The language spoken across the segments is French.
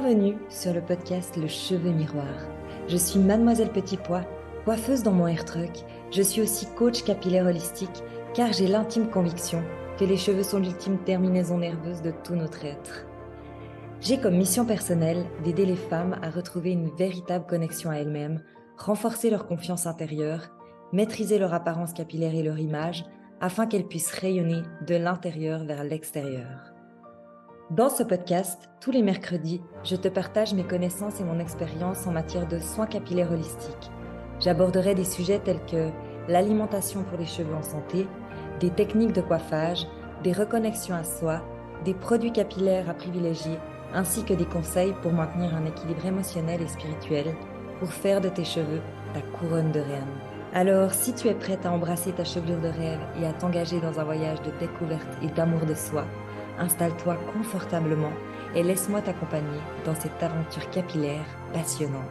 Bienvenue sur le podcast Le Cheveu Miroir. Je suis Mademoiselle Petit Pois, coiffeuse dans mon hair truck. Je suis aussi coach capillaire holistique car j'ai l'intime conviction que les cheveux sont l'ultime terminaison nerveuse de tout notre être. J'ai comme mission personnelle d'aider les femmes à retrouver une véritable connexion à elles-mêmes, renforcer leur confiance intérieure, maîtriser leur apparence capillaire et leur image afin qu'elles puissent rayonner de l'intérieur vers l'extérieur. Dans ce podcast, tous les mercredis, je te partage mes connaissances et mon expérience en matière de soins capillaires holistiques. J'aborderai des sujets tels que l'alimentation pour les cheveux en santé, des techniques de coiffage, des reconnexions à soi, des produits capillaires à privilégier, ainsi que des conseils pour maintenir un équilibre émotionnel et spirituel pour faire de tes cheveux ta couronne de reine. Alors, si tu es prête à embrasser ta chevelure de rêve et à t'engager dans un voyage de découverte et d'amour de soi, installe-toi confortablement et laisse-moi t'accompagner dans cette aventure capillaire passionnante.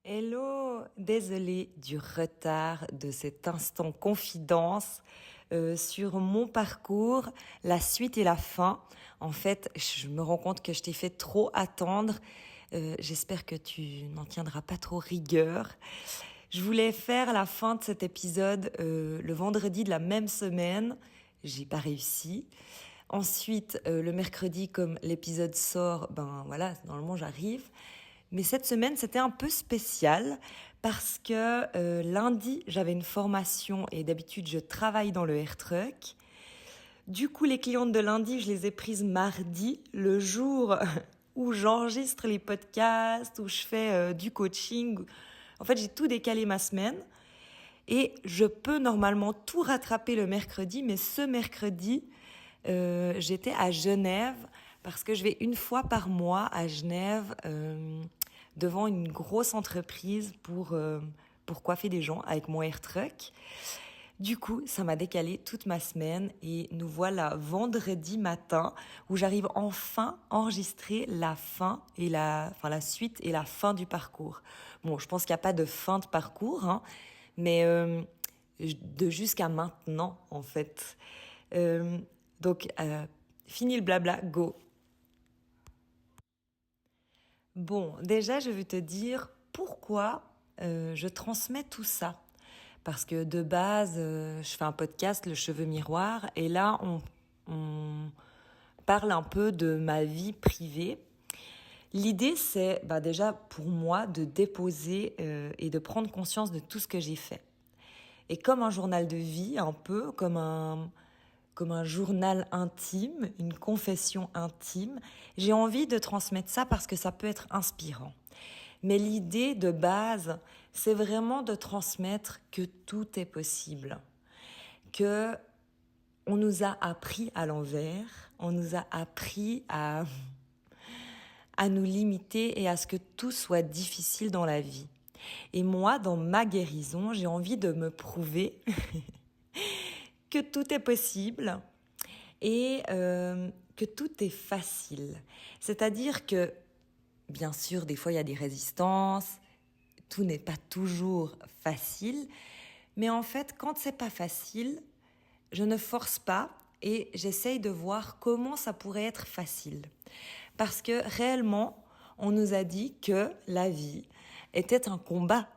Hello, désolée du retard de cet instant confidence sur mon parcours, la suite et la fin. En fait, je me rends compte que je t'ai fait trop attendre. J'espère que tu n'en tiendras pas trop rigueur. Je voulais faire la fin de cet épisode le vendredi de la même semaine. J'ai pas réussi. Ensuite, le mercredi, comme l'épisode sort, ben voilà, normalement j'arrive. Mais cette semaine, c'était un peu spécial parce que lundi, j'avais une formation et d'habitude, je travaille dans le hair truck. Du coup, les clientes de lundi, je les ai prises mardi, le jour où j'enregistre les podcasts, où je fais du coaching. En fait, j'ai tout décalé ma semaine et je peux normalement tout rattraper le mercredi, mais ce mercredi, j'étais à Genève parce que je vais une fois par mois à Genève devant une grosse entreprise pour coiffer des gens avec mon hair truck. Du coup, ça m'a décalé toute ma semaine et nous voilà vendredi matin où j'arrive enfin à enregistrer la suite et la fin du parcours. Bon, je pense qu'il n'y a pas de fin de parcours, hein, mais de jusqu'à maintenant, en fait. Donc, fini le blabla, go. Bon, déjà, je vais te dire pourquoi je transmets tout ça. Parce que de base, je fais un podcast, Le Cheveu Miroir, et là, on parle un peu de ma vie privée. L'idée, c'est déjà pour moi de déposer et de prendre conscience de tout ce que j'ai fait. Et comme un journal de vie, un peu comme un journal intime, une confession intime, j'ai envie de transmettre ça parce que ça peut être inspirant. Mais l'idée de base, c'est vraiment de transmettre que tout est possible, que on nous a appris à l'envers, on nous a appris à nous limiter et à ce que tout soit difficile dans la vie. Et moi, dans ma guérison, j'ai envie de me prouver que tout est possible et que tout est facile. C'est-à-dire que, bien sûr, des fois, il y a des résistances, tout n'est pas toujours facile, mais en fait, quand c'est pas facile, je ne force pas et j'essaye de voir comment ça pourrait être facile. Parce que réellement, on nous a dit que la vie était un combat.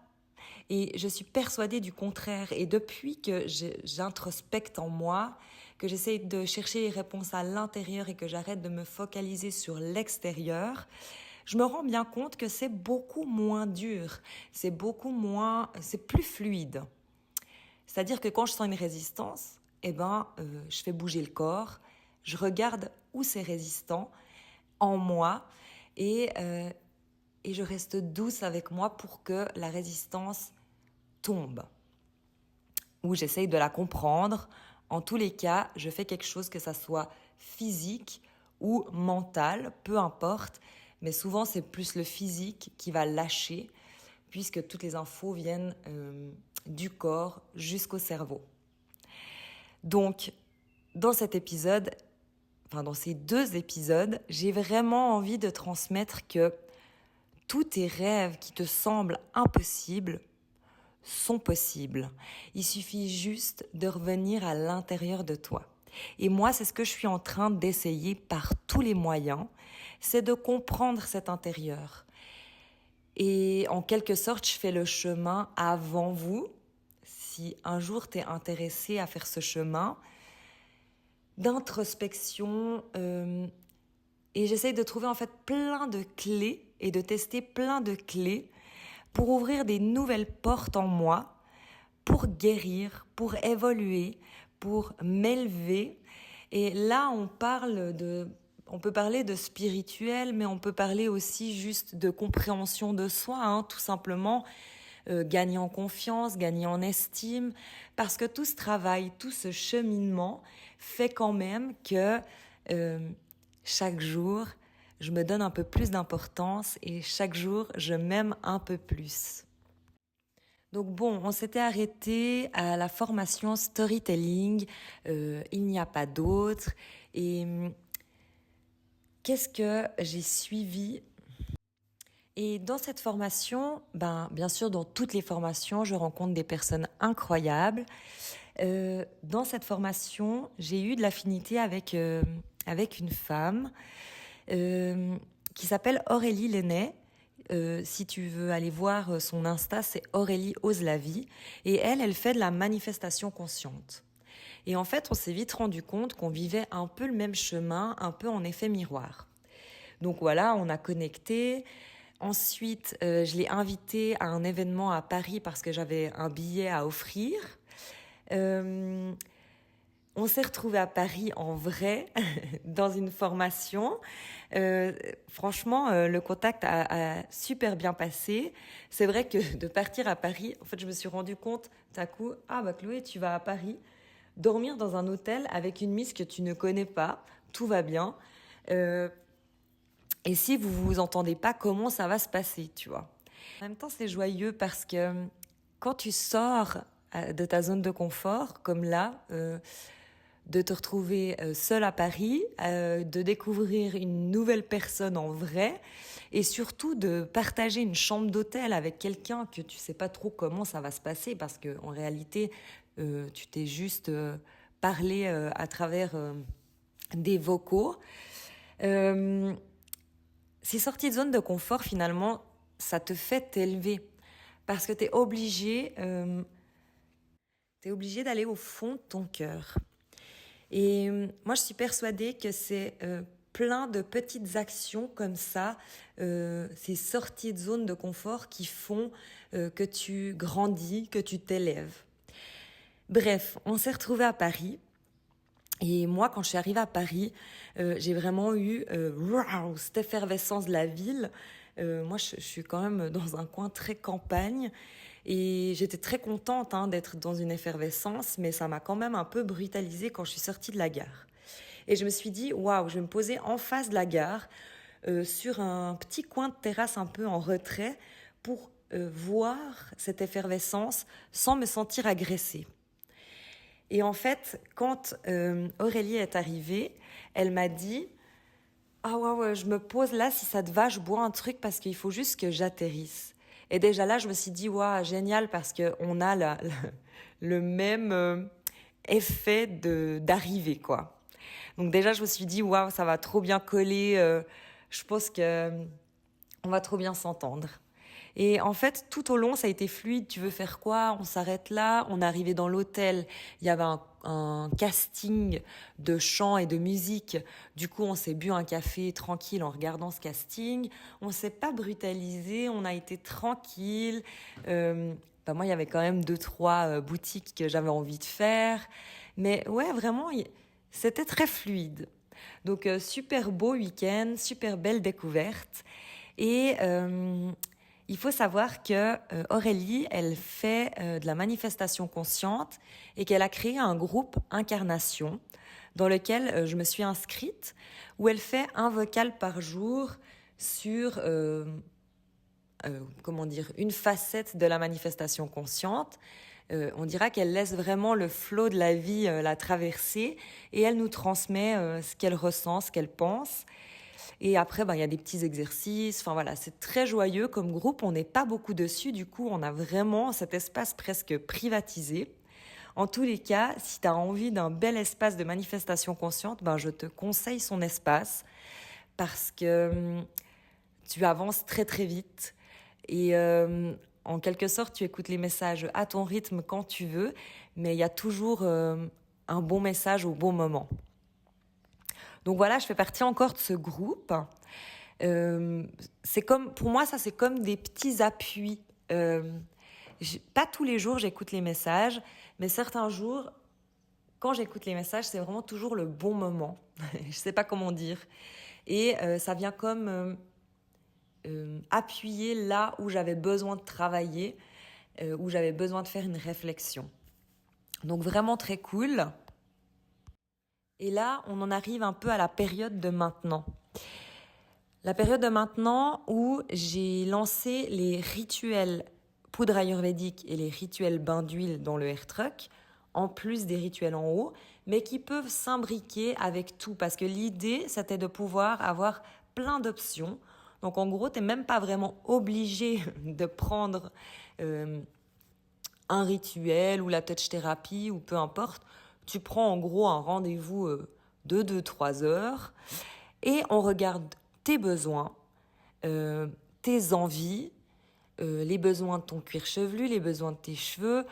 Et je suis persuadée du contraire. Et depuis que j'introspecte en moi, que j'essaye de chercher les réponses à l'intérieur et que j'arrête de me focaliser sur l'extérieur, je me rends bien compte que c'est beaucoup moins dur, c'est plus fluide. C'est-à-dire que quand je sens une résistance, je fais bouger le corps, je regarde où c'est résistant en moi et je reste douce avec moi pour que la résistance tombe. Ou j'essaye de la comprendre. En tous les cas, je fais quelque chose, que ça soit physique ou mental, peu importe. Mais souvent, c'est plus le physique qui va lâcher, puisque toutes les infos viennent du corps jusqu'au cerveau. Donc, dans cet épisode, dans ces 2 épisodes, j'ai vraiment envie de transmettre que tous tes rêves qui te semblent impossibles sont possibles. Il suffit juste de revenir à l'intérieur de toi. Et moi, c'est ce que je suis en train d'essayer par tous les moyens, c'est de comprendre cet intérieur. Et en quelque sorte, je fais le chemin avant vous. Si un jour tu es intéressé à faire ce chemin d'introspection, et j'essaye de trouver en fait plein de clés et de tester plein de clés pour ouvrir des nouvelles portes en moi, pour guérir, pour évoluer, pour m'élever. Et là, on peut parler de spirituel, mais on peut parler aussi juste de compréhension de soi, tout simplement. Gagner en confiance, gagner en estime, parce que tout ce travail, tout ce cheminement fait quand même que chaque jour, je me donne un peu plus d'importance et chaque jour, je m'aime un peu plus. Donc bon, on s'était arrêté à la formation storytelling, il n'y a pas d'autre. Et qu'est-ce que j'ai suivi ? Et dans cette formation, bien sûr, dans toutes les formations, je rencontre des personnes incroyables. Dans cette formation, j'ai eu de l'affinité avec une femme qui s'appelle Aurélie Lenné. Si tu veux aller voir son Insta, c'est Aurélie Ose la vie. Et elle fait de la manifestation consciente. Et en fait, on s'est vite rendu compte qu'on vivait un peu le même chemin, un peu en effet miroir. Donc voilà, on a connecté. Ensuite, je l'ai invitée à un événement à Paris parce que j'avais un billet à offrir. On s'est retrouvés à Paris en vrai, dans une formation. Franchement, le contact a super bien passé. C'est vrai que de partir à Paris, en fait, je me suis rendu compte d'un coup, Chloé, tu vas à Paris, dormir dans un hôtel avec une miss que tu ne connais pas, tout va bien. Et si vous vous entendez pas, comment ça va se passer, tu vois. En même temps, c'est joyeux parce que quand tu sors de ta zone de confort, comme là, de te retrouver seule à Paris, de découvrir une nouvelle personne en vrai, et surtout de partager une chambre d'hôtel avec quelqu'un que tu sais pas trop comment ça va se passer, parce que en réalité, tu t'es juste parlé à travers des vocaux. Ces sorties de zone de confort, finalement, ça te fait t'élever. Parce que t'es obligé d'aller au fond de ton cœur. Et moi, je suis persuadée que c'est plein de petites actions comme ça, ces sorties de zone de confort qui font que tu grandis, que tu t'élèves. Bref, on s'est retrouvés à Paris. Et moi, quand je suis arrivée à Paris, j'ai vraiment eu cette effervescence de la ville. Moi, je suis quand même dans un coin très campagne. Et j'étais très contente d'être dans une effervescence, mais ça m'a quand même un peu brutalisée quand je suis sortie de la gare. Et je me suis dit, waouh, je vais me poser en face de la gare, sur un petit coin de terrasse un peu en retrait, pour voir cette effervescence sans me sentir agressée. Et en fait, quand Aurélie est arrivée, elle m'a dit « Ah ouais, je me pose là, si ça te va, je bois un truc parce qu'il faut juste que j'atterrisse. » Et déjà là, je me suis dit « Waouh, génial, parce qu'on a le même effet d'arrivée, quoi. » Donc déjà, je me suis dit « Waouh, ça va trop bien coller, je pense qu'on va trop bien s'entendre. » Et en fait, tout au long, ça a été fluide. Tu veux faire quoi ? On s'arrête là. On est arrivé dans l'hôtel. Il y avait un casting de chant et de musique. Du coup, on s'est bu un café tranquille en regardant ce casting. On s'est pas brutalisé. On a été tranquille. Moi, il y avait quand même 2-3 boutiques que j'avais envie de faire. Mais ouais, vraiment, c'était très fluide. Donc, super beau week-end, super belle découverte. Et il faut savoir que Aurélie, elle fait de la manifestation consciente et qu'elle a créé un groupe Incarnation dans lequel je me suis inscrite, où elle fait un vocal par jour sur une facette de la manifestation consciente. On dira qu'elle laisse vraiment le flot de la vie la traverser et elle nous transmet ce qu'elle ressent, ce qu'elle pense. Et après, il y a des petits exercices. Enfin voilà, c'est très joyeux comme groupe. On n'est pas beaucoup dessus. Du coup, on a vraiment cet espace presque privatisé. En tous les cas, si tu as envie d'un bel espace de manifestation consciente, je te conseille son espace parce que tu avances très très vite et en quelque sorte, tu écoutes les messages à ton rythme quand tu veux, mais il y a toujours un bon message au bon moment. Donc voilà, je fais partie encore de ce groupe. C'est comme, pour moi, ça c'est comme des petits appuis. Pas tous les jours j'écoute les messages, mais certains jours, quand j'écoute les messages, c'est vraiment toujours le bon moment. Je sais pas comment dire. Et ça vient comme appuyer là où j'avais besoin de travailler, où j'avais besoin de faire une réflexion. Donc vraiment très cool. Et là, on en arrive un peu à la période de maintenant. La période de maintenant où j'ai lancé les rituels poudre ayurvédique et les rituels bain d'huile dans le air truck, en plus des rituels en haut, mais qui peuvent s'imbriquer avec tout. Parce que l'idée, c'était de pouvoir avoir plein d'options. Donc en gros, tu n'es même pas vraiment obligé de prendre un rituel ou la touch thérapie ou peu importe. Tu prends en gros un rendez-vous de 2-3 heures et on regarde tes besoins, tes envies, les besoins de ton cuir chevelu, les besoins de tes cheveux,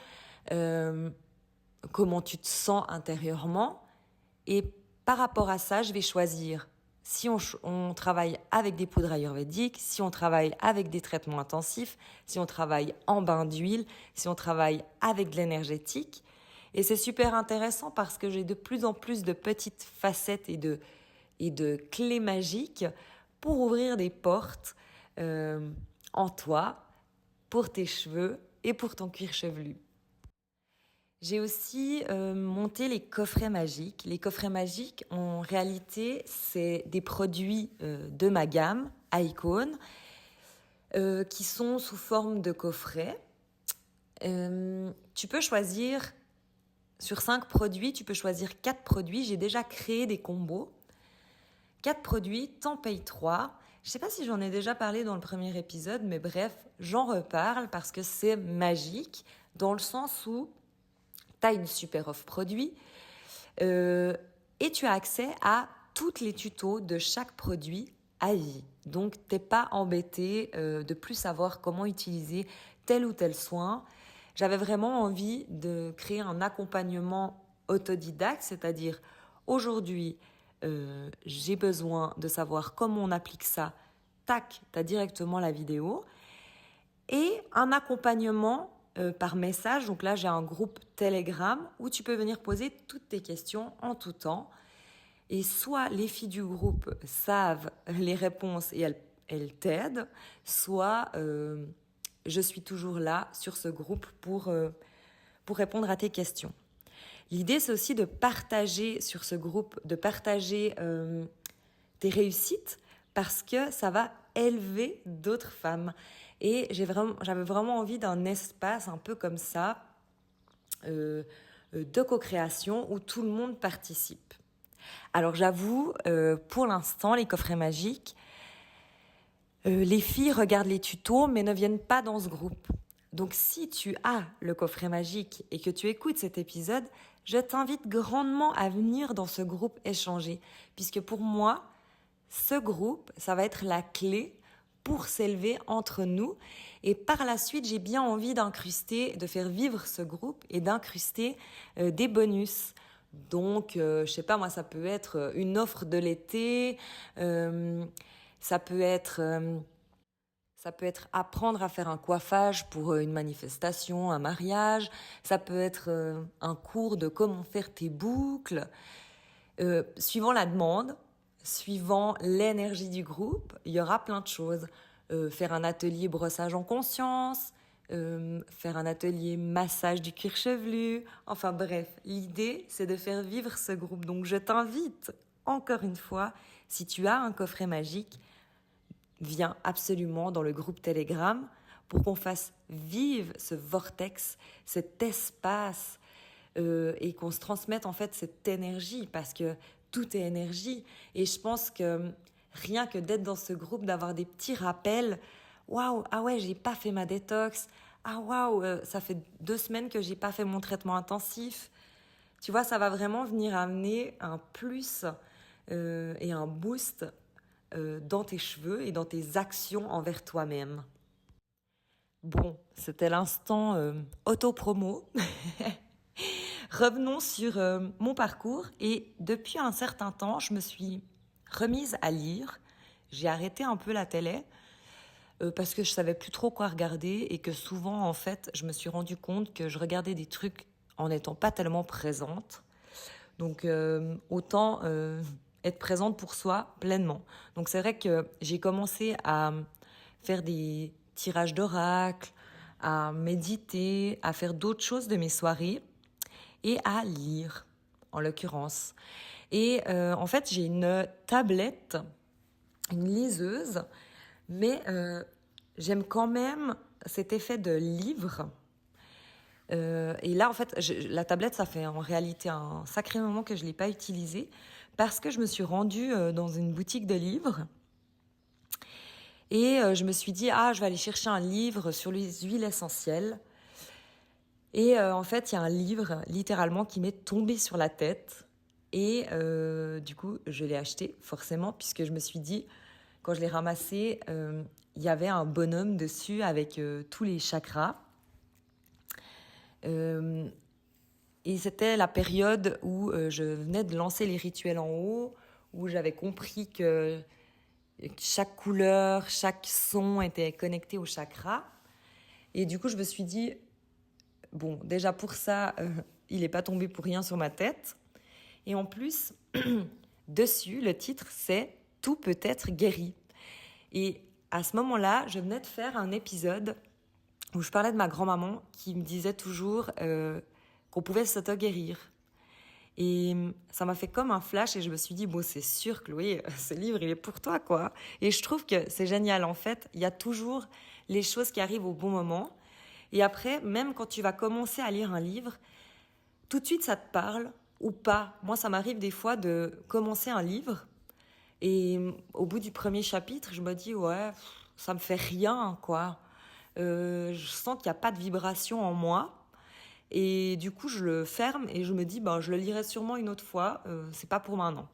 comment tu te sens intérieurement. Et par rapport à ça, je vais choisir si on travaille avec des poudres ayurvédiques, si on travaille avec des traitements intensifs, si on travaille en bain d'huile, si on travaille avec de l'énergétique. Et c'est super intéressant parce que j'ai de plus en plus de petites facettes et de clés magiques pour ouvrir des portes en toi, pour tes cheveux et pour ton cuir chevelu. J'ai aussi monté les coffrets magiques. Les coffrets magiques, en réalité, c'est des produits de ma gamme, Icon, qui sont sous forme de coffrets. Tu peux choisir, sur 5 produits, tu peux choisir 4 produits. J'ai déjà créé des combos. 4 produits, t'en payes 3. Je ne sais pas si j'en ai déjà parlé dans le premier épisode, mais bref, j'en reparle parce que c'est magique, dans le sens où tu as une super offre produit et tu as accès à toutes les tutos de chaque produit à vie. Donc, tu n'es pas embêté de plus savoir comment utiliser tel ou tel soin. J'avais vraiment envie de créer un accompagnement autodidacte, c'est-à-dire aujourd'hui, j'ai besoin de savoir comment on applique ça. Tac, tu as directement la vidéo. Et un accompagnement par message. Donc là, j'ai un groupe Telegram où tu peux venir poser toutes tes questions en tout temps. Et soit les filles du groupe savent les réponses et elles t'aident, soit je suis toujours là sur ce groupe pour répondre à tes questions. L'idée, c'est aussi de partager sur ce groupe, de partager tes réussites parce que ça va élever d'autres femmes. Et j'avais vraiment envie d'un espace un peu comme ça, de co-création où tout le monde participe. Alors j'avoue, pour l'instant, les coffrets magiques, les filles regardent les tutos mais ne viennent pas dans ce groupe. Donc si tu as le coffret magique et que tu écoutes cet épisode, je t'invite grandement à venir dans ce groupe échanger. Puisque pour moi, ce groupe, ça va être la clé pour s'élever entre nous. Et par la suite, j'ai bien envie de faire vivre ce groupe et d'incruster des bonus. Donc, je sais pas, moi, ça peut être une offre de l'été, ça peut être apprendre à faire un coiffage pour une manifestation, un mariage, ça peut être un cours de comment faire tes boucles. Suivant la demande, suivant l'énergie du groupe, il y aura plein de choses. Faire un atelier brossage en conscience, faire un atelier massage du cuir chevelu. Enfin bref, l'idée, c'est de faire vivre ce groupe. Donc je t'invite, encore une fois, si tu as un coffret magique, viens absolument dans le groupe Telegram pour qu'on fasse vivre ce vortex, cet espace, et qu'on se transmette en fait cette énergie, parce que tout est énergie. Et je pense que rien que d'être dans ce groupe, d'avoir des petits rappels, waouh, ah ouais, j'ai pas fait ma détox, ah waouh, ça fait 2 semaines que j'ai pas fait mon traitement intensif. Tu vois, ça va vraiment venir amener un plus et un boost dans tes cheveux et dans tes actions envers toi-même. Bon, c'était l'instant auto-promo. Revenons sur mon parcours, et depuis un certain temps, je me suis remise à lire. J'ai arrêté un peu la télé parce que je savais plus trop quoi regarder, et que souvent, en fait, je me suis rendu compte que je regardais des trucs en n'étant pas tellement présente. Donc, autant être présente pour soi pleinement. Donc, c'est vrai que j'ai commencé à faire des tirages d'oracle, à méditer, à faire d'autres choses de mes soirées et à lire, en l'occurrence. Et en fait, j'ai une tablette, une liseuse, mais j'aime quand même cet effet de livre. Et là, en fait, la tablette, ça fait en réalité un sacré moment que je ne l'ai pas utilisée, parce que je me suis rendue dans une boutique de livres. Et je me suis dit, je vais aller chercher un livre sur les huiles essentielles. Et en fait, il y a un livre, littéralement, qui m'est tombé sur la tête. Et du coup, je l'ai acheté, forcément, puisque je me suis dit, quand je l'ai ramassé, il y avait un bonhomme dessus avec tous les chakras. Et c'était la période où je venais de lancer les rituels en haut, où j'avais compris que chaque couleur, chaque son était connecté au chakra. Et du coup, je me suis dit, bon, déjà pour ça, il n'est pas tombé pour rien sur ma tête. Et en plus, dessus, le titre, c'est « Tout peut être guéri ». Et à ce moment-là, je venais de faire un épisode où je parlais de ma grand-maman qui me disait toujours qu'on pouvait s'auto-guérir. Et ça m'a fait comme un flash, et je me suis dit, bon, c'est sûr, Chloé, ce livre, il est pour toi, quoi. Et je trouve que c'est génial. En fait, il y a toujours les choses qui arrivent au bon moment. Et après, même quand tu vas commencer à lire un livre, tout de suite, ça te parle ou pas. Moi, ça m'arrive des fois de commencer un livre, et au bout du premier chapitre, je me dis, ouais, ça me fait rien, quoi. Je sens qu'il n'y a pas de vibration en moi. Et du coup, je le ferme et je me dis, je le lirai sûrement une autre fois. C'est pas pour maintenant.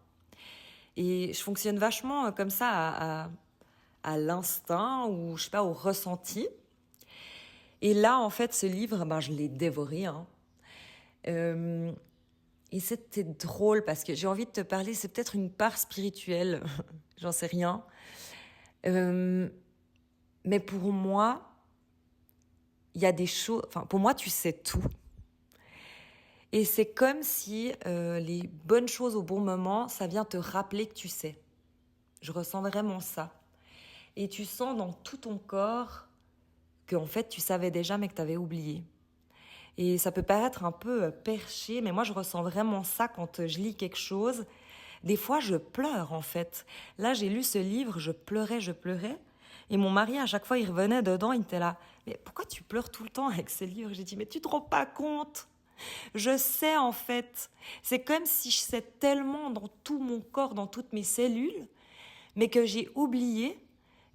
Et je fonctionne vachement comme ça à l'instinct, ou je sais pas, au ressenti. Et là, en fait, ce livre, je l'ai dévoré. Hein. Et c'était drôle parce que j'ai envie de te parler, c'est peut-être une part spirituelle, j'en sais rien. Mais pour moi, il y a des choses... Enfin, pour moi, tu sais tout. Et c'est comme si les bonnes choses au bon moment, ça vient te rappeler que tu sais. Je ressens vraiment ça. Et tu sens dans tout ton corps qu'en fait, tu savais déjà, mais que tu avais oublié. Et ça peut paraître un peu perché, mais moi, je ressens vraiment ça quand je lis quelque chose. Des fois, je pleure, en fait. Là, j'ai lu ce livre, je pleurais. Et mon mari, à chaque fois, il revenait dedans, il était là. Mais pourquoi tu pleures tout le temps avec ce livre? J'ai dit, mais tu te rends pas compte? Je sais, en fait. C'est comme si je sais tellement dans tout mon corps, dans toutes mes cellules, mais que j'ai oublié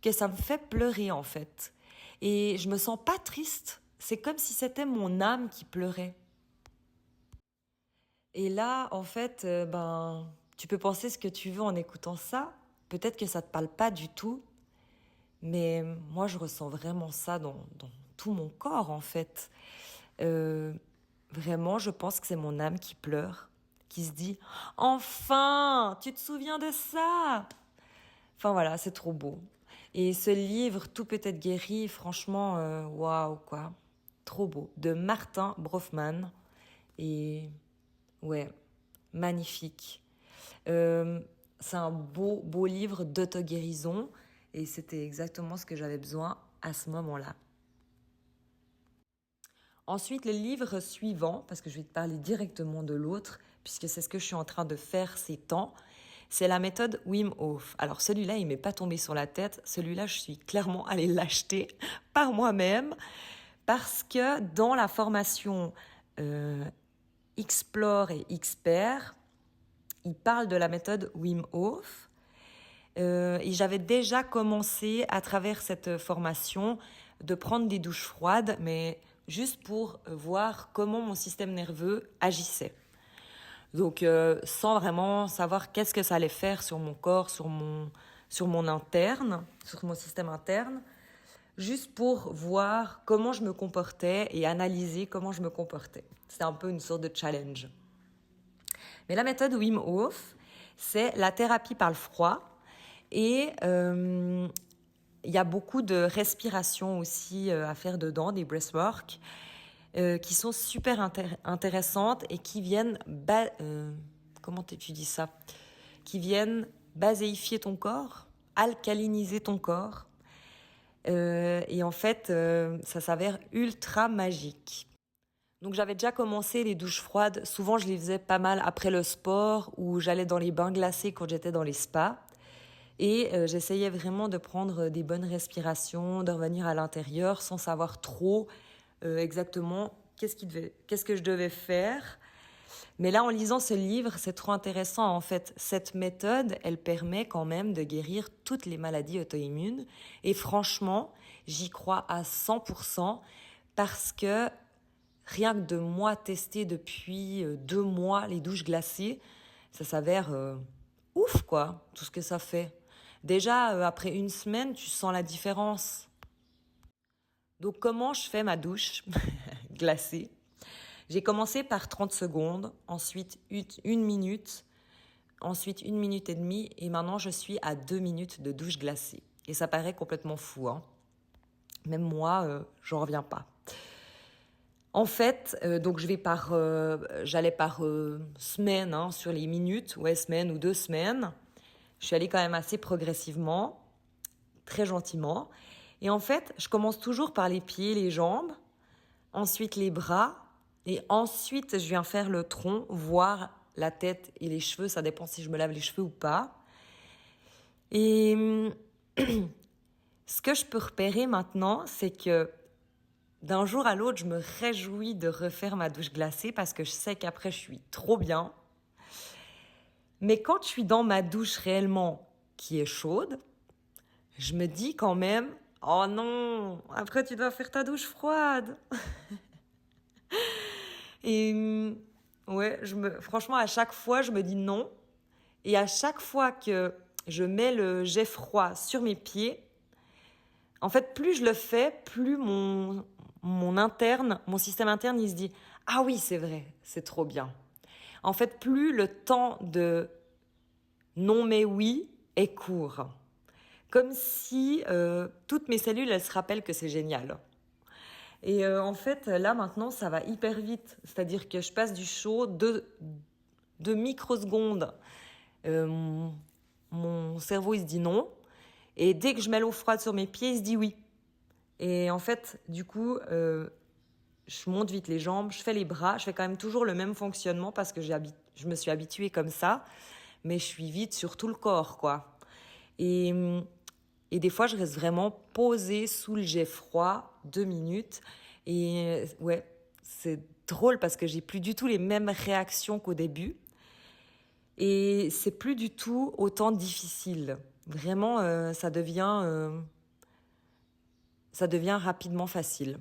que ça me fait pleurer, en fait. Et je me sens pas triste. C'est comme si c'était mon âme qui pleurait. Et là, en fait, tu peux penser ce que tu veux en écoutant ça. Peut-être que ça te parle pas du tout. Mais moi, je ressens vraiment ça dans tout mon corps, en fait. Vraiment, je pense que c'est mon âme qui pleure, qui se dit « Enfin, tu te souviens de ça ?» Enfin voilà, c'est trop beau. Et ce livre, Tout peut être guéri, franchement, waouh, quoi. Trop beau. De Martin Brofman. Et ouais, magnifique. C'est un beau livre d'auto-guérison. Et c'était exactement ce que j'avais besoin à ce moment-là. Ensuite, le livre suivant, parce que je vais te parler directement de l'autre, puisque c'est ce que je suis en train de faire ces temps, c'est la méthode Wim Hof. Alors celui-là, il m'est pas tombé sur la tête. Celui-là, je suis clairement allée l'acheter par moi-même parce que dans la formation Explore et Expert, ils parlent de la méthode Wim Hof. Et j'avais déjà commencé à travers cette formation de prendre des douches froides, mais juste pour voir comment mon système nerveux agissait. Donc sans vraiment savoir qu'est-ce que ça allait faire sur mon corps, sur mon interne, sur mon système interne, juste pour voir comment je me comportais et analyser comment je me comportais. C'était un peu une sorte de challenge. Mais la méthode Wim Hof, c'est la thérapie par le froid. Et il y a beaucoup de respiration aussi à faire dedans, des breathwork, qui sont super intéressantes et qui viennent, comment tu dis ça, qui viennent baséifier ton corps, alcaliniser ton corps. Et en fait, ça s'avère ultra magique. Donc j'avais déjà commencé les douches froides. Souvent, je les faisais pas mal après le sport ou j'allais dans les bains glacés quand j'étais dans les spas. Et j'essayais vraiment de prendre des bonnes respirations, de revenir à l'intérieur sans savoir trop exactement qu'est-ce que je devais faire. Mais là, en lisant ce livre, c'est trop intéressant. En fait, cette méthode, elle permet quand même de guérir toutes les maladies auto-immunes. Et franchement, j'y crois à 100% parce que rien que de moi tester depuis 2 mois les douches glacées, ça s'avère ouf, quoi, tout ce que ça fait. Déjà, après une semaine, tu sens la différence. Donc, comment je fais ma douche glacée? J'ai commencé par 30 secondes, ensuite 1 minute, ensuite 1 minute et demie, et maintenant je suis à 2 minutes de douche glacée. Et ça paraît complètement fou, hein. Même moi, j'en reviens pas. En fait, donc j'allais par semaine, hein, sur les minutes, semaine ou 2 semaines. Je suis allée quand même assez progressivement, très gentiment. Et en fait, je commence toujours par les pieds, les jambes, ensuite les bras, et ensuite je viens faire le tronc, voire la tête et les cheveux, ça dépend si je me lave les cheveux ou pas. Et ce que je peux repérer maintenant, c'est que d'un jour à l'autre, je me réjouis de refaire ma douche glacée parce que je sais qu'après, je suis trop bien. Mais quand je suis dans ma douche réellement qui est chaude, je me dis quand même, oh non, après tu dois faire ta douche froide. Et franchement, à chaque fois, je me dis non. Et à chaque fois que je mets le jet froid sur mes pieds, en fait, plus je le fais, plus mon système interne, il se dit « Ah oui, c'est vrai, c'est trop bien ». En fait, plus le temps de « non mais oui » est court. Comme si toutes mes cellules, elles se rappellent que c'est génial. Et en fait, là, maintenant, ça va hyper vite. C'est-à-dire que je passe du chaud de microsecondes. Mon cerveau, il se dit non. Et dès que je mets l'eau froide sur mes pieds, il se dit oui. Et en fait, du coup, je monte vite les jambes, je fais les bras. Je fais quand même toujours le même fonctionnement parce que je me suis habituée comme ça. Mais je suis vite sur tout le corps, quoi. Et des fois, je reste vraiment posée sous le jet froid 2 minutes. Et c'est drôle parce que j'ai plus du tout les mêmes réactions qu'au début. Et c'est plus du tout autant difficile. Vraiment, ça devient rapidement facile.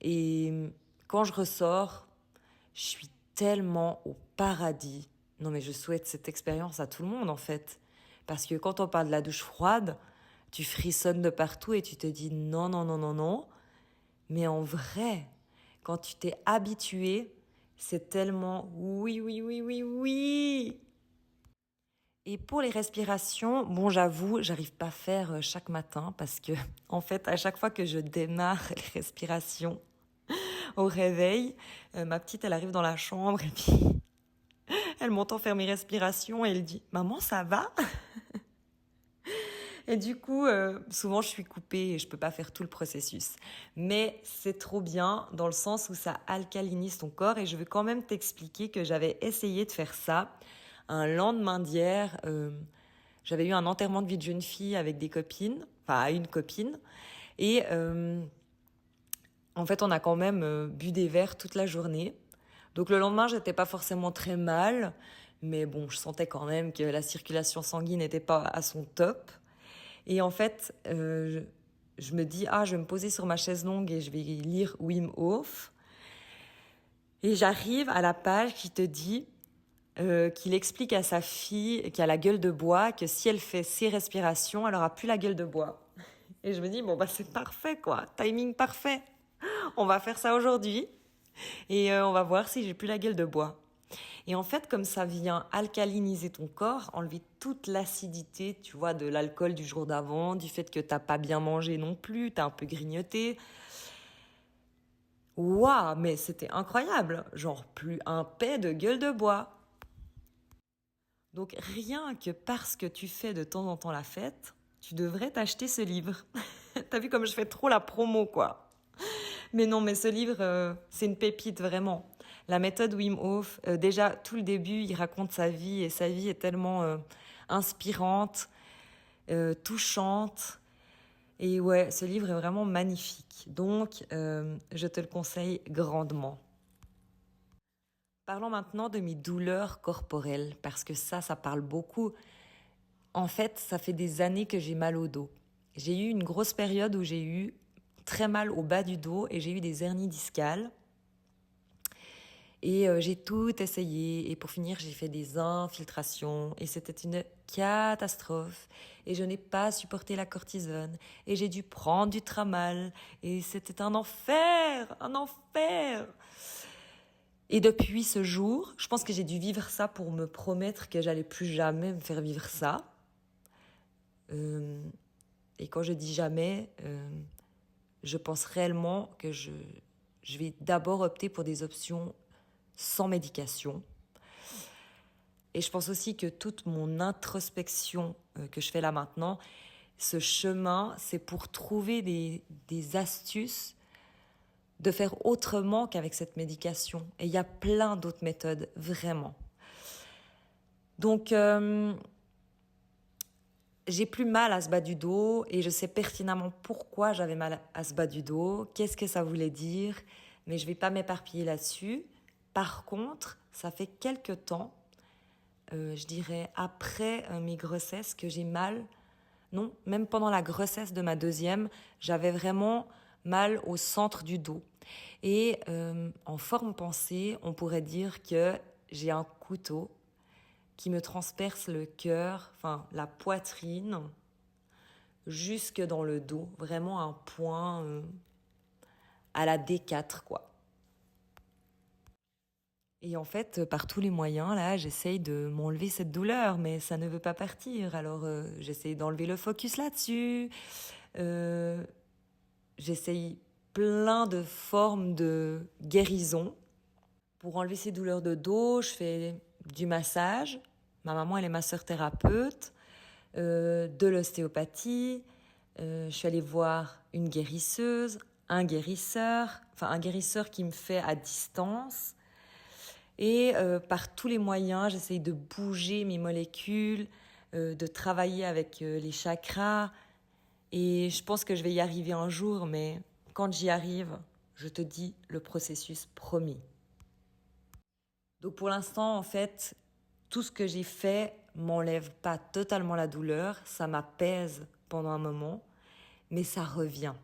Et quand je ressors, je suis tellement au paradis. Non mais je souhaite cette expérience à tout le monde en fait. Parce que quand on parle de la douche froide, tu frissonnes de partout et tu te dis non, non, non, non, non. Mais en vrai, quand tu t'es habitué, c'est tellement oui, oui, oui, oui, oui. Et pour les respirations, bon, j'avoue, j'arrive pas à faire chaque matin parce que, en fait, à chaque fois que je démarre les respirations au réveil, ma petite, elle arrive dans la chambre et puis elle m'entend faire mes respirations et elle dit « Maman, ça va ?» Et du coup, souvent, je suis coupée et je peux pas faire tout le processus. Mais c'est trop bien dans le sens où ça alcalinise ton corps et je veux quand même t'expliquer que j'avais essayé de faire ça un lendemain d'hier. J'avais eu un enterrement de vie de jeune fille avec des copines, enfin une copine. Et en fait, on a quand même bu des verres toute la journée. Donc le lendemain, j'étais pas forcément très mal, mais bon, je sentais quand même que la circulation sanguine n'était pas à son top. Et en fait, je me dis, je vais me poser sur ma chaise longue et je vais lire Wim Hof. Et j'arrive à la page qui te dit qu'il explique à sa fille qui a la gueule de bois que si elle fait ses respirations, elle aura plus la gueule de bois. Et je me dis, c'est parfait quoi, timing parfait. On va faire ça aujourd'hui et on va voir si j'ai plus la gueule de bois. Et en fait, comme ça vient alcaliniser ton corps, enlever toute l'acidité, tu vois, de l'alcool du jour d'avant, du fait que t'as pas bien mangé non plus, t'as un peu grignoté. Waouh, mais c'était incroyable. Genre plus un paix de gueule de bois. Donc rien que parce que tu fais de temps en temps la fête, tu devrais t'acheter ce livre. T'as vu comme je fais trop la promo, quoi. Mais non, mais ce livre, c'est une pépite, vraiment. La méthode Wim Hof, déjà, tout le début, il raconte sa vie, et sa vie est tellement inspirante, touchante. Et ouais, ce livre est vraiment magnifique. Donc, je te le conseille grandement. Parlons maintenant de mes douleurs corporelles, parce que ça parle beaucoup. En fait, ça fait des années que j'ai mal au dos. J'ai eu une grosse période où j'ai eu très mal au bas du dos et j'ai eu des hernies discales. Et j'ai tout essayé. Et pour finir, j'ai fait des infiltrations. Et c'était une catastrophe. Et je n'ai pas supporté la cortisone. Et j'ai dû prendre du Tramal. Et c'était un enfer, un enfer. Et depuis ce jour, je pense que j'ai dû vivre ça pour me promettre que j'allais plus jamais me faire vivre ça. Et quand je dis jamais, je pense réellement que je vais d'abord opter pour des options sans médication. Et je pense aussi que toute mon introspection que je fais là maintenant, ce chemin, c'est pour trouver des astuces de faire autrement qu'avec cette médication. Et il y a plein d'autres méthodes, vraiment. Donc, j'ai plus mal à ce bas du dos et je sais pertinemment pourquoi j'avais mal à ce bas du dos, qu'est-ce que ça voulait dire, mais je vais pas m'éparpiller là-dessus. Par contre, ça fait quelques temps, je dirais après mes grossesses, que j'ai mal. Non, même pendant la grossesse de ma deuxième, j'avais vraiment mal au centre du dos. Et en forme pensée, on pourrait dire que j'ai un couteau qui me transperce le cœur, enfin la poitrine, jusque dans le dos. Vraiment un point à la D4, quoi. Et en fait, par tous les moyens, là, j'essaye de m'enlever cette douleur, mais ça ne veut pas partir. Alors, j'essaye d'enlever le focus là-dessus. J'essaye plein de formes de guérison. Pour enlever ces douleurs de dos, je fais du massage. Ma maman, elle est masseur thérapeute. De l'ostéopathie. Je suis allée voir une guérisseuse, un guérisseur qui me fait à distance. Et par tous les moyens, j'essaye de bouger mes molécules, de travailler avec les chakras. Et je pense que je vais y arriver un jour, mais quand j'y arrive, je te dis le processus promis. Donc pour l'instant, en fait, tout ce que j'ai fait m'enlève pas totalement la douleur, ça m'apaise pendant un moment, mais ça revient.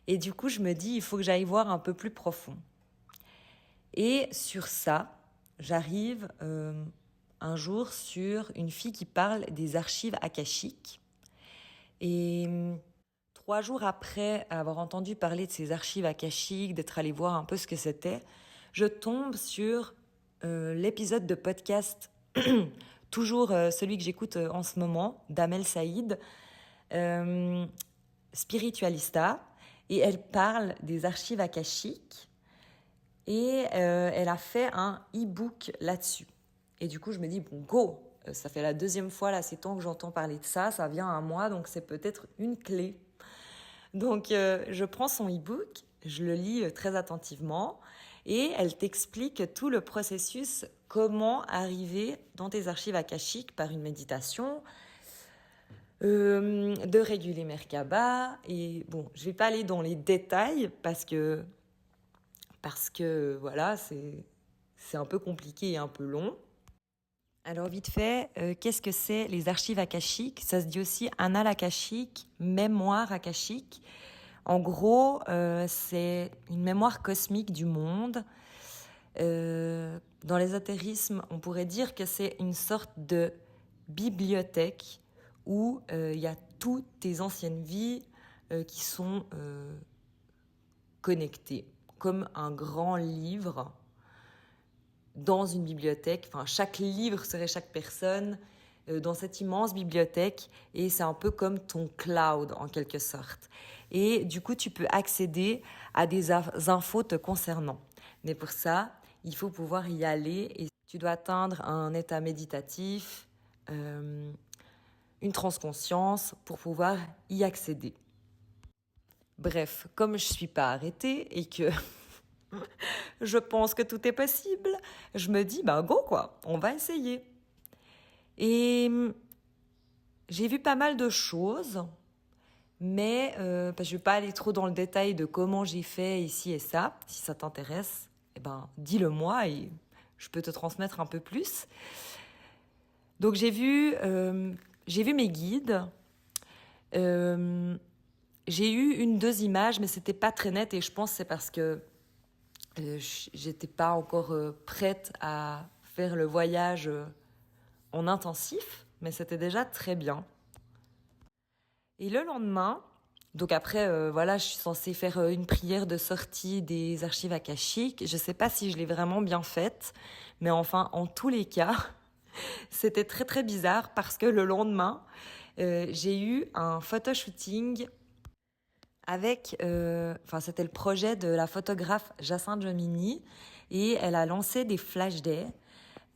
Et du coup, je me dis, il faut que j'aille voir un peu plus profond. Et sur ça, j'arrive un jour sur une fille qui parle des archives akashiques. Et 3 jours après avoir entendu parler de ces archives akashiques, d'être allée voir un peu ce que c'était, je tombe sur l'épisode de podcast, toujours celui que j'écoute en ce moment, d'Amel Saïd, Spiritualista, et elle parle des archives akashiques, et elle a fait un e-book là-dessus. Et du coup, je me dis, bon, go, ça fait la 2e fois, là, ces temps que j'entends parler de ça, ça vient à moi, donc c'est peut-être une clé. Donc, je prends son e-book, je le lis très attentivement, et elle t'explique tout le processus, comment arriver dans tes archives akashiques par une méditation, de réguler Merkaba. Et bon, je vais pas aller dans les détails parce que voilà, c'est un peu compliqué et un peu long. Alors vite fait, qu'est-ce que c'est les archives akashiques? Ça se dit aussi annales akashiques, mémoire akashique. En gros, c'est une mémoire cosmique du monde. Dans l'ésotérisme, on pourrait dire que c'est une sorte de bibliothèque où il y a toutes tes anciennes vies qui sont connectées, comme un grand livre dans une bibliothèque. Enfin, chaque livre serait chaque personne dans cette immense bibliothèque, et c'est un peu comme ton cloud en quelque sorte. Et du coup, tu peux accéder à des infos te concernant. Mais pour ça, il faut pouvoir y aller et tu dois atteindre un état méditatif, une transconscience pour pouvoir y accéder. Bref, comme je suis pas arrêtée et que je pense que tout est possible, je me dis, bah go quoi, on va essayer. Et j'ai vu pas mal de choses, mais parce que je vais pas aller trop dans le détail de comment j'ai fait ici et ça. Si ça t'intéresse, eh ben, dis-le moi et je peux te transmettre un peu plus. Donc j'ai vu mes guides. J'ai eu 2 images, mais c'était pas très net et je pense que c'est parce que j'étais pas encore prête à faire le voyage en intensif, mais c'était déjà très bien. Et le lendemain, donc après, voilà, je suis censée faire une prière de sortie des archives akashiques. Je sais pas si je l'ai vraiment bien faite, mais enfin, en tous les cas, c'était très très bizarre parce que le lendemain, j'ai eu un photoshooting avec, c'était le projet de la photographe Jacinthe Jomini et elle a lancé des flash days,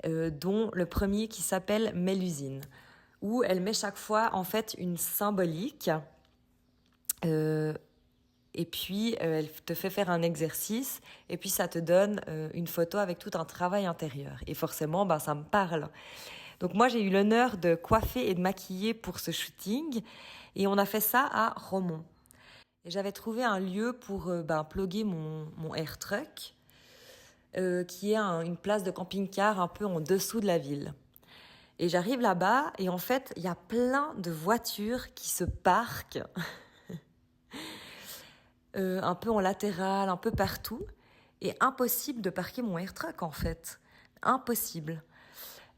dont le premier qui s'appelle Mélusine, où elle met chaque fois en fait une symbolique et puis elle te fait faire un exercice et puis ça te donne une photo avec tout un travail intérieur et forcément ça me parle. Donc moi j'ai eu l'honneur de coiffer et de maquiller pour ce shooting et on a fait ça à Romont. Et j'avais trouvé un lieu pour plugger mon air truck, qui est une place de camping-car un peu en dessous de la ville. Et j'arrive là-bas et en fait, il y a plein de voitures qui se parquent un peu en latéral, un peu partout. Et impossible de parquer mon air truck en fait. Impossible.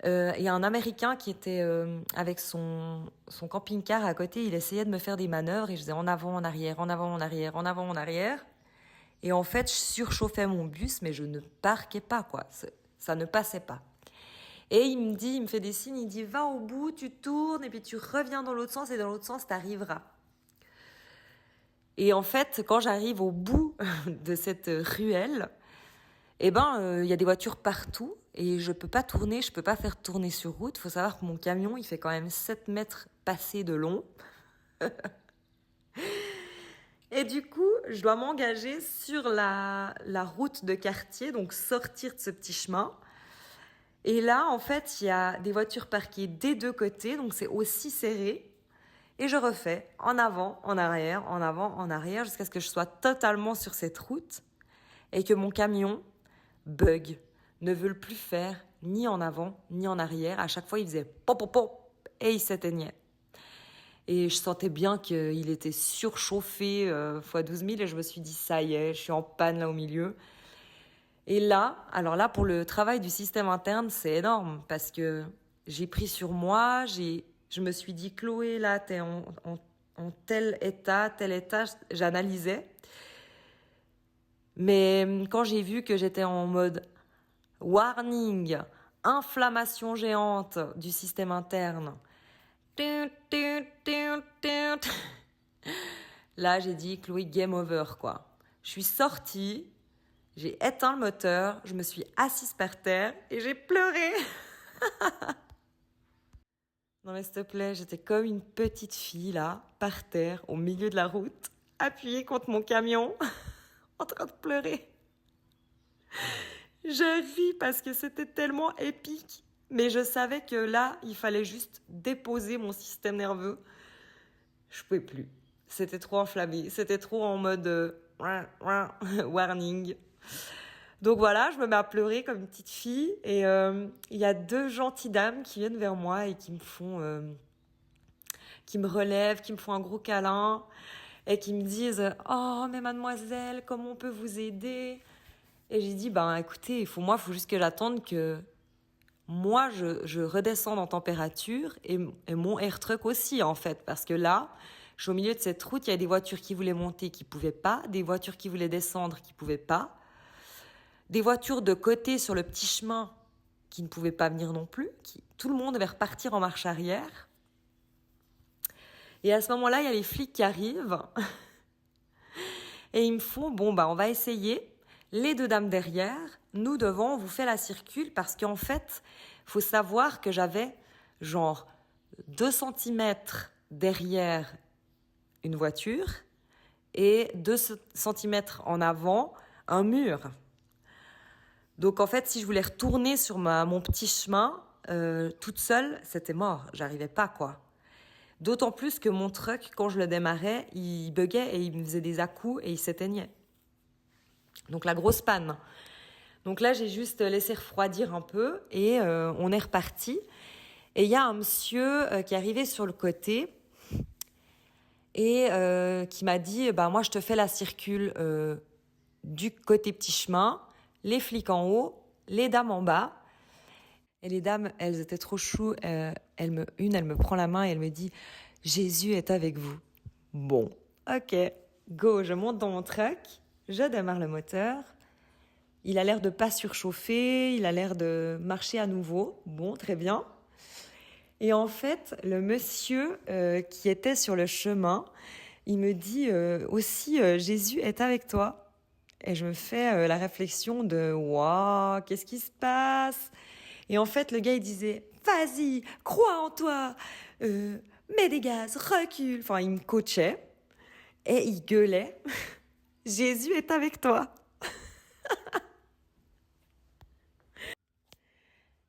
Il y a un Américain qui était avec son camping-car à côté, il essayait de me faire des manœuvres et je faisais en avant, en arrière, en avant, en arrière, en avant, en arrière. Et en fait, je surchauffais mon bus, mais je ne parquais pas, quoi. Ça ne passait pas. Et il me fait des signes, il dit, va au bout, tu tournes, et puis tu reviens dans l'autre sens, et dans l'autre sens, t'arriveras. Et en fait, quand j'arrive au bout de cette ruelle, y a des voitures partout, et je peux pas tourner, je peux pas faire tourner sur route. Faut savoir que mon camion, il fait quand même 7 mètres passés de long. Et du coup, je dois m'engager sur la route de quartier, donc sortir de ce petit chemin. Et là, en fait, il y a des voitures parquées des 2 côtés, donc c'est aussi serré. Et je refais en avant, en arrière, jusqu'à ce que je sois totalement sur cette route et que mon camion bug, ne veut plus faire ni en avant, ni en arrière. À chaque fois, il faisait pop, pop, pop, et il s'éteignait. Et je sentais bien qu'il était surchauffé fois 12 000 et je me suis dit, ça y est, je suis en panne là au milieu. Et là, alors là, pour le travail du système interne, c'est énorme parce que j'ai pris sur moi, je me suis dit, Chloé, là, t'es en tel état, j'analysais. Mais quand j'ai vu que j'étais en mode warning, inflammation géante du système interne, là, j'ai dit, Chloé, game over, quoi. Je suis sortie, j'ai éteint le moteur, je me suis assise par terre et j'ai pleuré. Non mais s'il te plaît, j'étais comme une petite fille, là, par terre, au milieu de la route, appuyée contre mon camion, en train de pleurer. Je ris parce que c'était tellement épique. Mais je savais que là, il fallait juste déposer mon système nerveux Je pouvais plus. C'était trop enflammé. C'était trop en mode warning. Donc voilà, je me mets à pleurer comme une petite fille. Et il y a deux gentilles dames qui viennent vers moi et qui me relèvent, qui me font un gros câlin et qui me disent « Oh, mais mademoiselle, comment on peut vous aider ?» Et j'ai dit « Ben écoutez, il faut juste que j'attende que moi, je redescende en température et mon air truck aussi, en fait. Parce que là, je suis au milieu de cette route, il y a des voitures qui voulaient monter, qui pouvaient pas, des voitures qui voulaient descendre, qui pouvaient pas, des voitures de côté sur le petit chemin qui ne pouvaient pas venir non plus. Tout le monde devait repartir en marche arrière. Et à ce moment-là, il y a les flics qui arrivent et ils me font « Bon, on va essayer. Les deux dames derrière, nous devant, on vous fait la circule parce qu'en fait, faut savoir que j'avais genre 2 centimètres derrière une voiture et 2 centimètres en avant un mur. Donc en fait, si je voulais retourner sur mon petit chemin toute seule, c'était mort. J'arrivais pas, quoi. D'autant plus que mon truck, quand je le démarrais, il buguait et il me faisait des à-coups et il s'éteignait. Donc la grosse panne. Donc là, j'ai juste laissé refroidir un peu et on est reparti. Et il y a un monsieur qui est arrivé sur le côté et qui m'a dit moi, je te fais la circule du côté petit chemin, les flics en haut, les dames en bas. Et les dames, elles étaient trop choues. Elle me prend la main et elle me dit « Jésus est avec vous ». Bon, ok, go, je monte dans mon truck, je démarre le moteur. Il a l'air de pas surchauffer, il a l'air de marcher à nouveau. Bon, très bien. Et en fait, le monsieur qui était sur le chemin, il me dit aussi Jésus est avec toi. Et je me fais la réflexion de waouh, qu'est-ce qui se passe? Et en fait, le gars, il disait, vas-y, crois en toi, mets des gaz, recule. Enfin, il me coachait et il gueulait, Jésus est avec toi.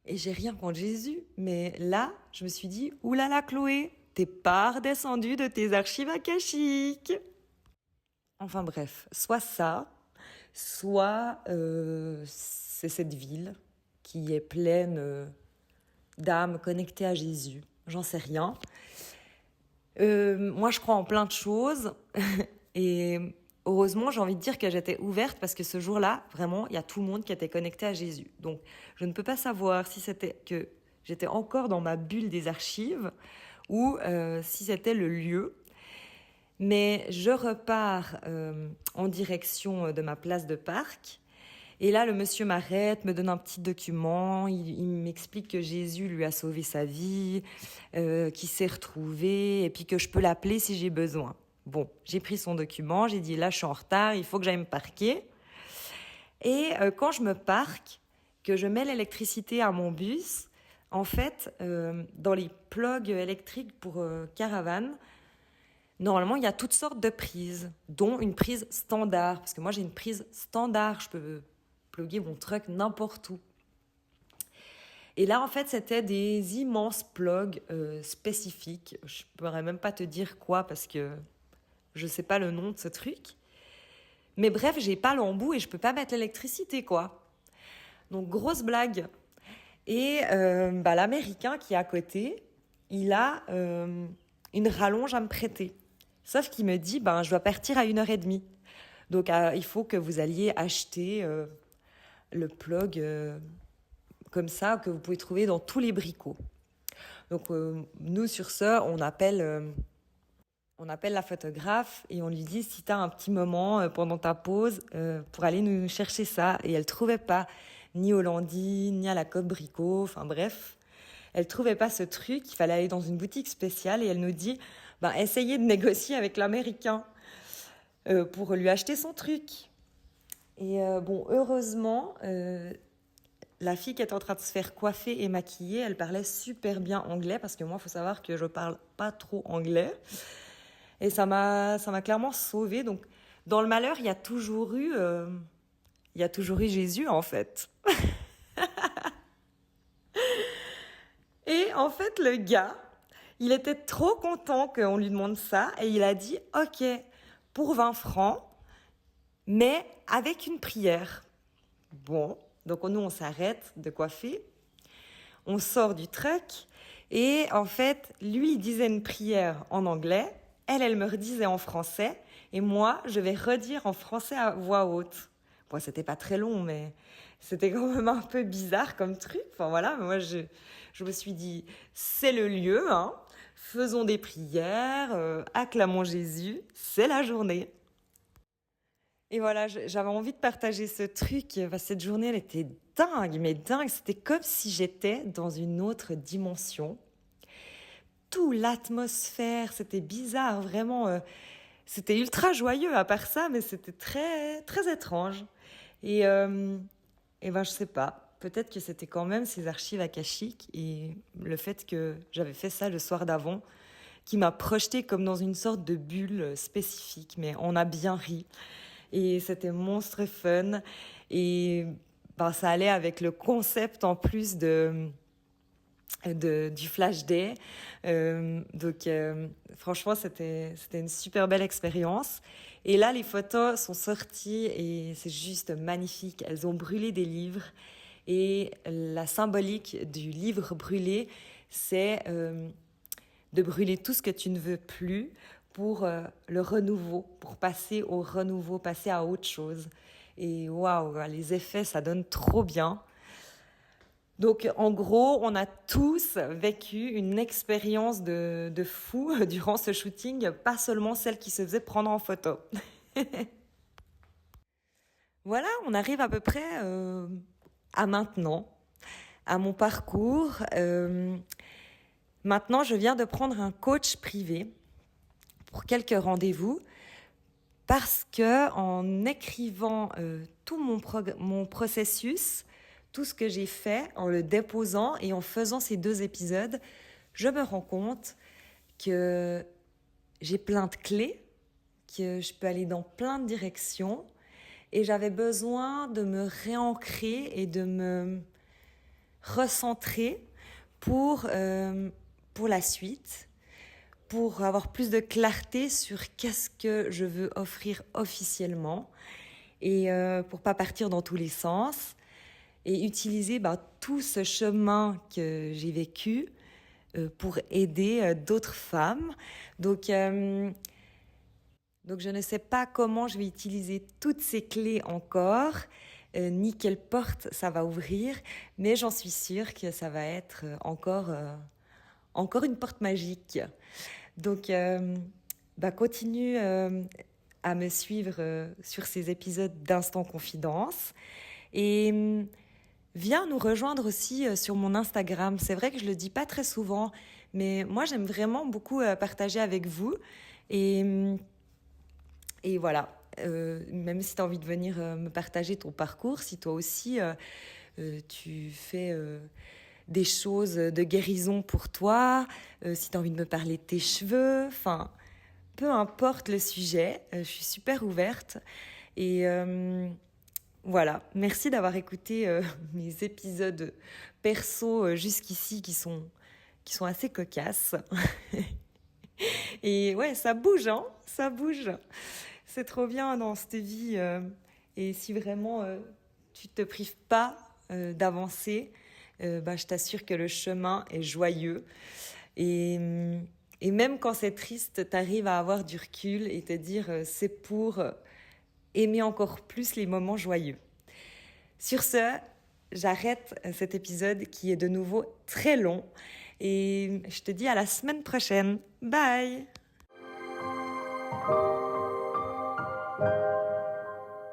Et j'ai rien contre Jésus, mais là, je me suis dit, oulala Chloé, t'es pas redescendue de tes archives akashiques. Enfin bref, soit ça, soit c'est cette ville qui est pleine d'âmes connectées à Jésus. J'en sais rien. Moi, je crois en plein de choses. Et heureusement, j'ai envie de dire que j'étais ouverte parce que ce jour-là, vraiment, il y a tout le monde qui était connecté à Jésus. Donc, je ne peux pas savoir si c'était que j'étais encore dans ma bulle des archives ou si c'était le lieu. Mais je repars en direction de ma place de parc. Et là, le monsieur m'arrête, me donne un petit document. Il m'explique que Jésus lui a sauvé sa vie, qu'il s'est retrouvé, et puis que je peux l'appeler si j'ai besoin. Bon, j'ai pris son document, j'ai dit là, je suis en retard, il faut que j'aille me parquer. Et quand je me parque, que je mets l'électricité à mon bus, en fait, dans les plugs électriques pour caravane, normalement, il y a toutes sortes de prises, dont une prise standard. Parce que moi, j'ai une prise standard. Je peux plugger mon truck n'importe où. Et là, en fait, c'était des immenses plugs spécifiques. Je ne pourrais même pas te dire quoi parce que je ne sais pas le nom de ce truc. Mais bref, j'ai pas l'embout et je peux pas mettre l'électricité, quoi. Donc, grosse blague. Et l'Américain qui est à côté, il a une rallonge à me prêter. Sauf qu'il me dit, je dois partir à 1h30. Donc, il faut que vous alliez acheter le plug comme ça, que vous pouvez trouver dans tous les bricots. Donc, nous, sur ce, on appelle la photographe et on lui dit, si tu as un petit moment pendant ta pause pour aller nous chercher ça. Et elle trouvait pas, ni au Landy, ni à la Coop Bricot, enfin bref. Elle trouvait pas ce truc, il fallait aller dans une boutique spéciale et elle nous dit, essayez de négocier avec l'Américain pour lui acheter son truc. Et heureusement, la fille qui était en train de se faire coiffer et maquiller, elle parlait super bien anglais parce que moi, il faut savoir que je parle pas trop anglais. Et ça m'a clairement sauvée. Donc, dans le malheur, il y a toujours eu Jésus, en fait. Et en fait, le gars, Il était trop content qu'on lui demande ça et il a dit « Ok, pour 20 francs, mais avec une prière. » Bon, donc nous on s'arrête de coiffer, on sort du truck et en fait, lui il disait une prière en anglais, elle me redisait en français et moi je vais redire en français à voix haute. Bon, c'était pas très long, mais c'était quand même un peu bizarre comme truc. Enfin voilà, moi je me suis dit, c'est le lieu, hein. Faisons des prières, acclamons Jésus, c'est la journée. Et voilà, j'avais envie de partager ce truc. Cette journée, elle était dingue, mais dingue. C'était comme si j'étais dans une autre dimension. Tout l'atmosphère, c'était bizarre, vraiment. C'était ultra joyeux à part ça, mais c'était très, très étrange. Et, je sais pas. Peut-être que c'était quand même ces archives akashiques et le fait que j'avais fait ça le soir d'avant qui m'a projeté comme dans une sorte de bulle spécifique. Mais on a bien ri. Et c'était monstre fun. Et ça allait avec le concept en plus du Flash Day. Franchement, c'était une super belle expérience. Et là, les photos sont sorties et c'est juste magnifique. Elles ont brûlé des livres. Et la symbolique du livre brûlé, c'est de brûler tout ce que tu ne veux plus pour le renouveau, pour passer au renouveau, passer à autre chose. Et waouh, les effets, ça donne trop bien. Donc, en gros, on a tous vécu une expérience de fou durant ce shooting, pas seulement celle qui se faisait prendre en photo. Voilà, on arrive à peu près à maintenant, à mon parcours. Maintenant, je viens de prendre un coach privé pour quelques rendez-vous parce que en écrivant tout mon processus, tout ce que j'ai fait, en le déposant et en faisant ces 2 épisodes, je me rends compte que j'ai plein de clés, que je peux aller dans plein de directions et j'avais besoin de me réancrer et de me recentrer pour la suite, pour avoir plus de clarté sur qu'est-ce que je veux offrir officiellement et pour pas partir dans tous les sens et utiliser tout ce chemin que j'ai vécu pour aider d'autres femmes. Donc je ne sais pas comment je vais utiliser toutes ces clés encore, ni quelle porte ça va ouvrir, mais j'en suis sûre que ça va être encore une porte magique. Donc, continue à me suivre sur ces épisodes d'Instant Confidence et viens nous rejoindre aussi sur mon Instagram. C'est vrai que je le dis pas très souvent, mais moi j'aime vraiment beaucoup partager avec vous et voilà. Même si tu as envie de venir me partager ton parcours, si toi aussi tu fais des choses de guérison pour toi, si tu as envie de me parler de tes cheveux, enfin, peu importe le sujet, je suis super ouverte. Et voilà, merci d'avoir écouté mes épisodes perso jusqu'ici qui sont assez cocasses. Et ouais, ça bouge, hein, ça bouge. C'est trop bien dans cette vie. Et si vraiment tu te prives pas d'avancer, je t'assure que le chemin est joyeux. Et même quand c'est triste, t'arrives à avoir du recul et te dire c'est pour aimer encore plus les moments joyeux. Sur ce, j'arrête cet épisode qui est de nouveau très long et je te dis à la semaine prochaine. Bye!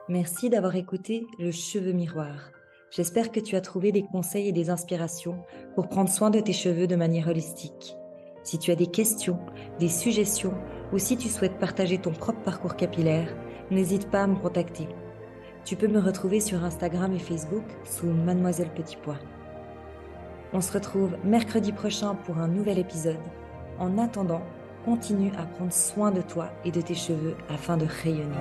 Merci d'avoir écouté Le Cheveu Miroir. J'espère que tu as trouvé des conseils et des inspirations pour prendre soin de tes cheveux de manière holistique. Si tu as des questions, des suggestions ou si tu souhaites partager ton propre parcours capillaire, n'hésite pas à me contacter. Tu peux me retrouver sur Instagram et Facebook sous Mademoiselle Petit Pois. On se retrouve mercredi prochain pour un nouvel épisode. En attendant, continue à prendre soin de toi et de tes cheveux afin de rayonner.